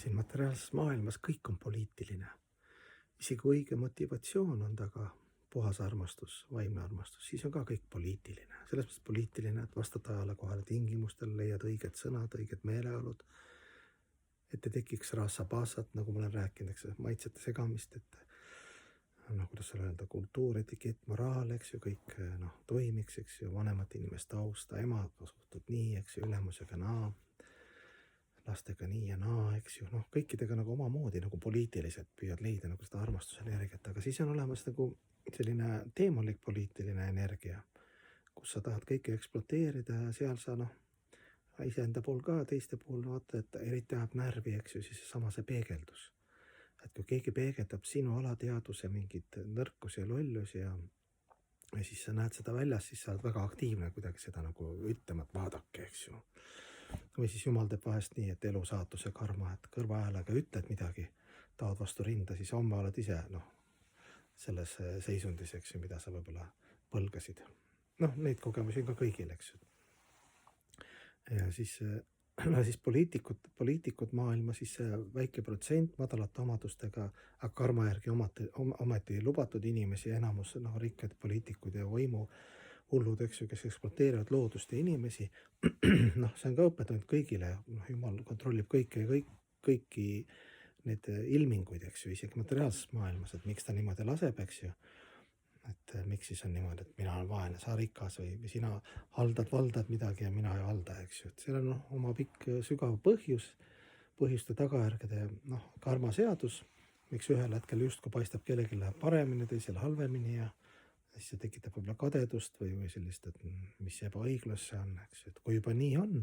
siin materiaalses maailmas kõik on poliitiline. Isegi õige motivatsioon on taga puhas armastus, vaimne armastus, siis on ka kõik poliitiline. Selles mõttes poliitiline, et vastad ajale kohale tingimustel, leiad õiged sõnad, õiged meeleolud, et ei tekiks raassa-paasat, nagu ma olen rääkinud, eks, maitsete segamist, et kuidas selle öelda, kultuur, etikett, moraal, eks ju, kõik toimiks, eks ju, vanemate inimeste austa, emaga suhtud nii, eks ju, ülemusega naa, lastega nii ja naa, eks ju, kõikidega nagu omamoodi nagu poliitiliselt püüad leida nagu seda armastusenergiat, aga siis on olemas nagu selline teemalik poliitiline energia, kus sa tahad kõike ekspluateerida ja seal sa iseenda pool ka, teiste pool vaata, et eriti ajab närvi, eks ju, siis sama see peegeldus. Et kui keegi peegeldab sinu alateaduse mingit nõrkusi ja lollusi ja siis sa näed seda väljas, siis sa oled väga aktiivne kuidagi seda nagu ütlema, et vaadake, eks ju. Või siis jumal teeb vahest nii, et elu, saatus ja karma, et kõrva häälega ütled midagi, taod vastu rinda, siis homme oled ise selles seisundis, eks ju, mida sa võib-olla põlgasid. Neid kogemusi on ka kõigil, eks ju. Ja siis poliitikud maailma, siis see väike protsent madalate omadustega, aga karma järgi ometi lubatud inimesi, enamus rikkad poliitikud ja võimu hullud, eks ju, kes ekspluateerivad loodust ja inimesi, see on ka õpetanud kõigile, jumal kontrollib kõiki need ilminguid, eks ju, isegi materiaalses maailmas, et miks ta niimoodi laseb, eks ju, et miks siis on niimoodi, et mina olen vaene, sa rikas või sina valdad midagi ja mina ei valda, eks ju, et seal on oma pikk sügav põhjuste tagajärgede karma seadus, miks ühel hetkel justkui paistab kellelgi läheb paremini, teisel halvemini ja siis see tekitab võib-olla kadedust või sellist, et mis ebaõiglus see on, eks ju, et kui juba nii on,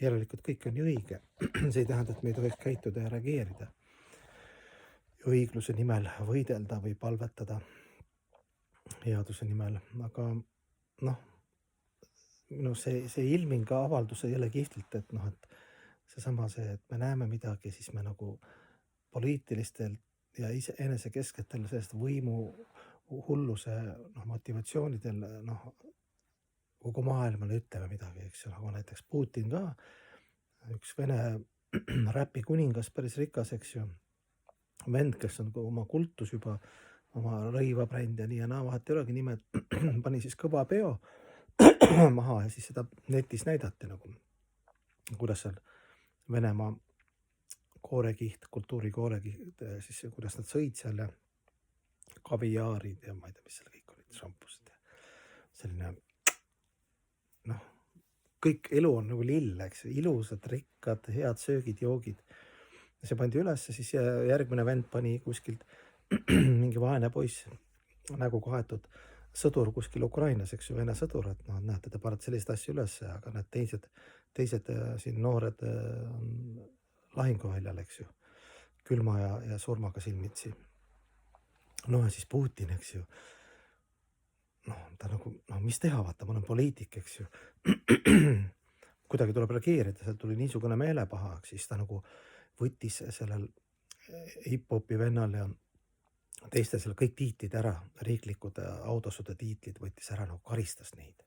järelikult kõik on ju õige. See ei tähenda, et me ei tohiks käituda ja reageerida. Õigluse nimel võidelda või palvetada headuse nimel, aga see ilming avaldus ei ole kihvtilt, et seesama see, et me näeme midagi, siis me nagu poliitilistel ja enesekesketel sellest võimu hulluse motivatsioonidel kogu maailmale ütleme midagi, eks ju, nagu näiteks Putin ka, üks Vene räpi kuningas, päris rikas, eks ju, vend, kes on oma kultus juba, oma rõivabränd ja nii ja naa, vahet ei olegi nimed, pani siis kõva peo maha ja siis seda netis näidati kuidas seal Venemaa koorekiht, kultuuri koorekiht, siis kuidas nad sõid seal ja kaviaarid ja ma ei tea, mis seal kõik olid, šampusid ja selline, kõik elu on nagu lill, eks, ilusad, rikkad, head söögid, joogid. Ja see pandi üles, siis järgmine vend pani kuskilt mingi vaene poiss, nägu kaetud sõdur kuskil Ukrainas, eks ju, Vene sõdur, et näete, te panete selliseid asju üles, aga need teised siin noored on lahinguväljal, eks ju, külma ja surmaga silmitsi. Ja siis Putin, eks ju, ta nagu, mis teha, vaata, ma olen poliitik, eks ju, kuidagi tuleb reageerida, seal tuli niisugune meelepaha, siis ta nagu võttis sellel hip-hopi vennal ja teiste seal kõik tiitlid ära, riiklikud autosude tiitlid võttis ära, karistas neid.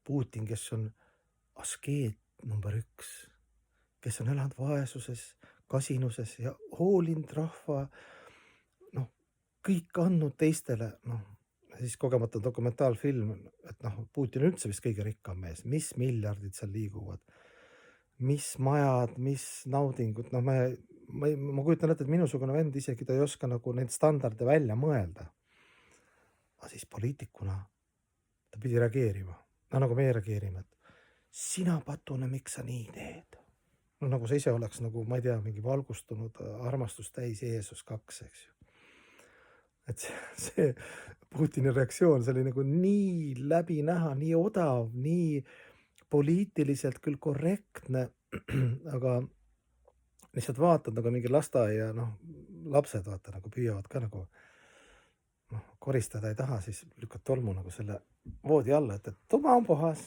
Putin, kes on askeet number 1, kes on elanud vaesuses, kasinuses ja hoolinud rahva, kõik andnud teistele, siis kogemata dokumentaalfilm, et Putin on üldse vist kõige rikkam mees, mis miljardid seal liiguvad, mis majad, mis naudingud, ma kujutan ette, et minusugune vend isegi ta ei oska nagu neid standarde välja mõelda. Aga siis poliitikuna ta pidi reageerima, nagu meie reageerime, et sina patune, miks sa nii teed? Nagu sa ise oleks nagu, ma ei tea, mingi valgustunud armastus täis Jeesus 2, eks ju. Et see Putini reaktsioon, see oli nagu nii läbi näha, nii odav, nii poliitiliselt küll korrektne, aga lihtsalt vaatad nagu mingi lasteaia, lapsed vaata nagu püüavad ka nagu koristada ei taha, siis lükkad tolmu nagu selle voodi alla, et tuma on puhas.